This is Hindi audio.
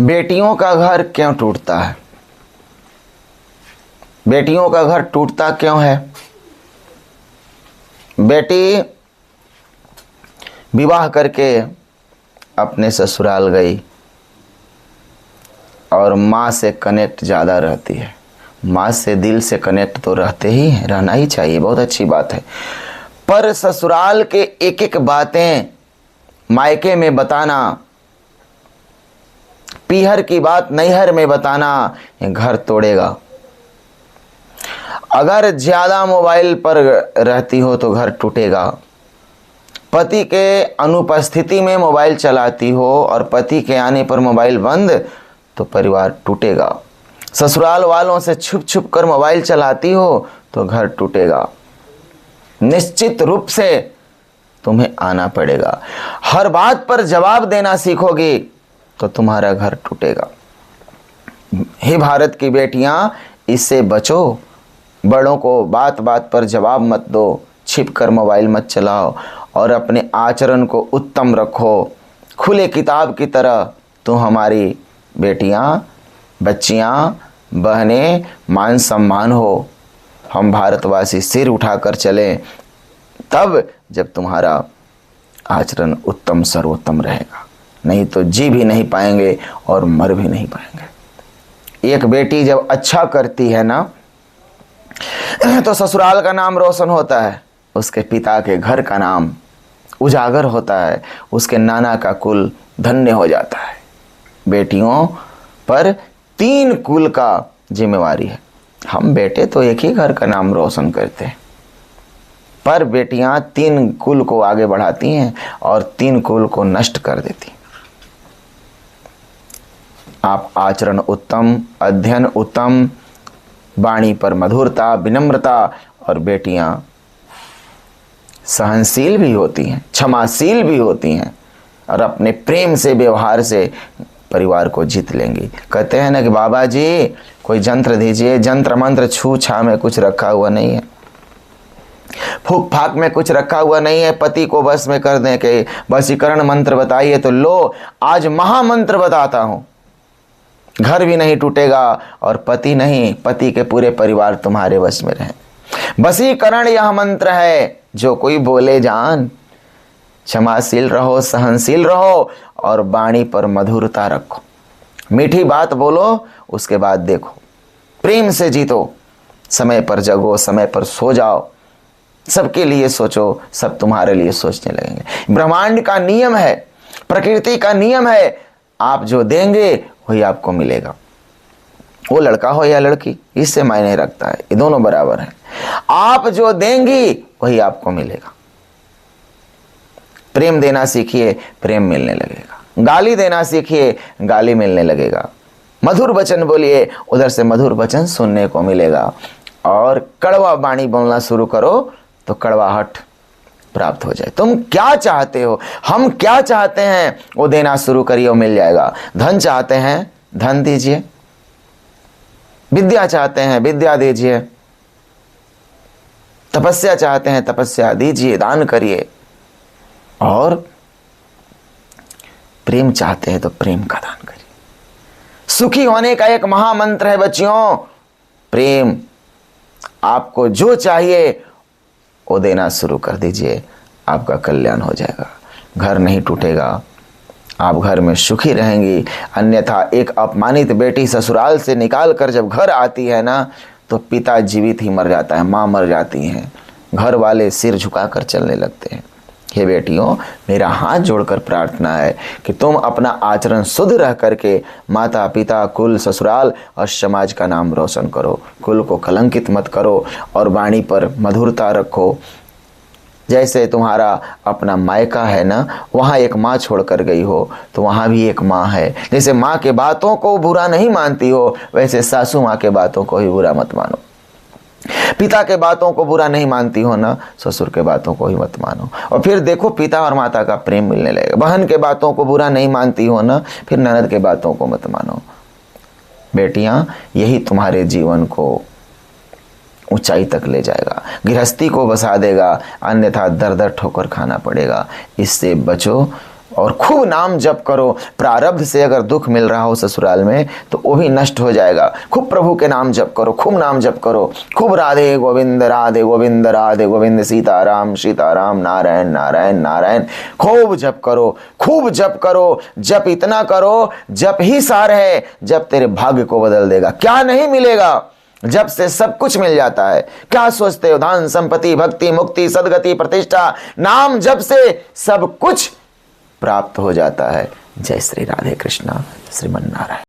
बेटियों का घर क्यों टूटता है? बेटियों का घर टूटता क्यों है? बेटी विवाह करके अपने ससुराल गई और माँ से कनेक्ट ज़्यादा रहती है। माँ से दिल से कनेक्ट तो रहते ही हैं, रहना ही चाहिए, बहुत अच्छी बात है। पर ससुराल के एक एक बातें मायके में बताना, पीहर की बात नैहर में बताना, ये घर तोड़ेगा। अगर ज़्यादा मोबाइल पर रहती हो तो घर टूटेगा। पति के अनुपस्थिति में मोबाइल चलाती हो और पति के आने पर मोबाइल बंद, तो परिवार टूटेगा। ससुराल वालों से छुप छुप कर मोबाइल चलाती हो तो घर टूटेगा। निश्चित रूप से तुम्हें आना पड़ेगा। हर बात पर जवाब देना सीखोगी तो तुम्हारा घर टूटेगा। हे भारत की बेटियां, इससे बचो। बड़ों को बात बात पर जवाब मत दो, छिप कर मोबाइल मत चलाओ और अपने आचरण को उत्तम रखो। खुले किताब की तरह तुम हमारी बेटियां, बच्चियां, बहनें मान सम्मान हो। हम भारतवासी सिर उठाकर चलें, तब जब तुम्हारा आचरण उत्तम सर्वोत्तम रहेगा। नहीं तो जी भी नहीं पाएंगे और मर भी नहीं पाएंगे। एक बेटी जब अच्छा करती है ना, तो ससुराल का नाम रोशन होता है, उसके पिता के घर का नाम उजागर होता है, उसके नाना का कुल धन्य हो जाता है। बेटियों पर 3 कुल का जिम्मेवारी है। हम बेटे तो एक ही घर का नाम रोशन करते हैं, पर बेटियां 3 कुल को आगे बढ़ाती हैं और 3 कुल को नष्ट कर देती हैं। आप आचरण उत्तम, अध्ययन उत्तम, वाणी पर मधुरता, विनम्रता, और बेटियां सहनशील भी होती हैं, क्षमाशील भी होती हैं और अपने प्रेम से, व्यवहार से परिवार को जीत लेंगी। कहते हैं ना कि बाबा जी कोई जंत्र दीजिए, जंत्र मंत्र छू छा में कुछ रखा हुआ नहीं है, फूक फाक में कुछ रखा हुआ नहीं है। पति को बस में कर दें कि वशीकरण मंत्र बताइए, तो लो आज महामंत्र बताता हूं। घर भी नहीं टूटेगा और पति नहीं, पति के पूरे परिवार तुम्हारे वश में रहे। वशीकरण यह मंत्र है, जो कोई बोले जान। क्षमाशील रहो, सहनशील रहो और वाणी पर मधुरता रखो। मीठी बात बोलो, उसके बाद देखो। प्रेम से जीतो, समय पर जगो, समय पर सो जाओ, सबके लिए सोचो, सब तुम्हारे लिए सोचने लगेंगे। ब्रह्मांड का नियम है, प्रकृति का नियम है, आप जो देंगे वही आपको मिलेगा। वो लड़का हो या लड़की, इससे मायने रखता है, ये दोनों बराबर हैं। आप जो देंगी वही आपको मिलेगा। प्रेम देना सीखिए, प्रेम मिलने लगेगा। गाली देना सीखिए, गाली मिलने लगेगा। मधुर वचन बोलिए, उधर से मधुर वचन सुनने को मिलेगा। और कड़वा वाणी बोलना शुरू करो तो कड़वाहट प्राप्त हो जाए। तुम क्या चाहते हो, हम क्या चाहते हैं, वो देना शुरू करिए, वो मिल जाएगा। धन चाहते हैं, धन दीजिए। विद्या चाहते हैं, विद्या दीजिए। तपस्या चाहते हैं, तपस्या दीजिए, दान करिए। और प्रेम चाहते हैं तो प्रेम का दान करिए। सुखी होने का एक महामंत्र है बच्चियों, प्रेम। आपको जो चाहिए वो देना शुरू कर दीजिए, आपका कल्याण हो जाएगा। घर नहीं टूटेगा, आप घर में सुखी रहेंगी। अन्यथा एक अपमानित बेटी ससुराल से निकाल कर जब घर आती है ना, तो पिता जीवित ही मर जाता है, माँ मर जाती हैं, घर वाले सिर झुकाकर चलने लगते हैं। हे बेटियों, मेरा हाथ जोड़कर प्रार्थना है कि तुम अपना आचरण शुद्ध रह करके माता पिता, कुल, ससुराल और समाज का नाम रोशन करो। कुल को कलंकित मत करो और वाणी पर मधुरता रखो। जैसे तुम्हारा अपना मायका है ना, वहाँ एक माँ छोड़ कर गई हो तो वहाँ भी एक माँ है। जैसे माँ के बातों को बुरा नहीं मानती हो, वैसे सासू माँ के बातों को ही बुरा मत मानो। पिता के बातों को बुरा नहीं मानती हो ना, ससुर के बातों को ही मत मानो। और फिर देखो पिता और माता का प्रेम मिलने लगेगा। बहन के बातों को बुरा नहीं मानती हो ना, फिर ननद के बातों को मत मानो। बेटियां, यही तुम्हारे जीवन को ऊंचाई तक ले जाएगा, गृहस्थी को बसा देगा, अन्यथा दर दर ठोकर खाना पड़ेगा। इससे बचो और खूब नाम जप करो। प्रारब्ध से अगर दुख मिल रहा हो ससुराल में तो वो भी नष्ट हो जाएगा। खूब प्रभु के नाम जप करो, खूब नाम जप करो, खूब राधे गोविंद राधे गोविंद राधे गोविंद, सीताराम सीताराम, नारायण नारायण नारायण, खूब जप करो, खूब जप करो। जप इतना करो, जप ही सार है, जप तेरे भाग्य को बदल देगा। क्या नहीं मिलेगा, जब से सब कुछ मिल जाता है। क्या सोचते हो, धन संपत्ति भक्ति मुक्ति सदगति प्रतिष्ठा, नाम जब से सब कुछ प्राप्त हो जाता है। जय श्री राधे कृष्णा श्रीमन नारायण।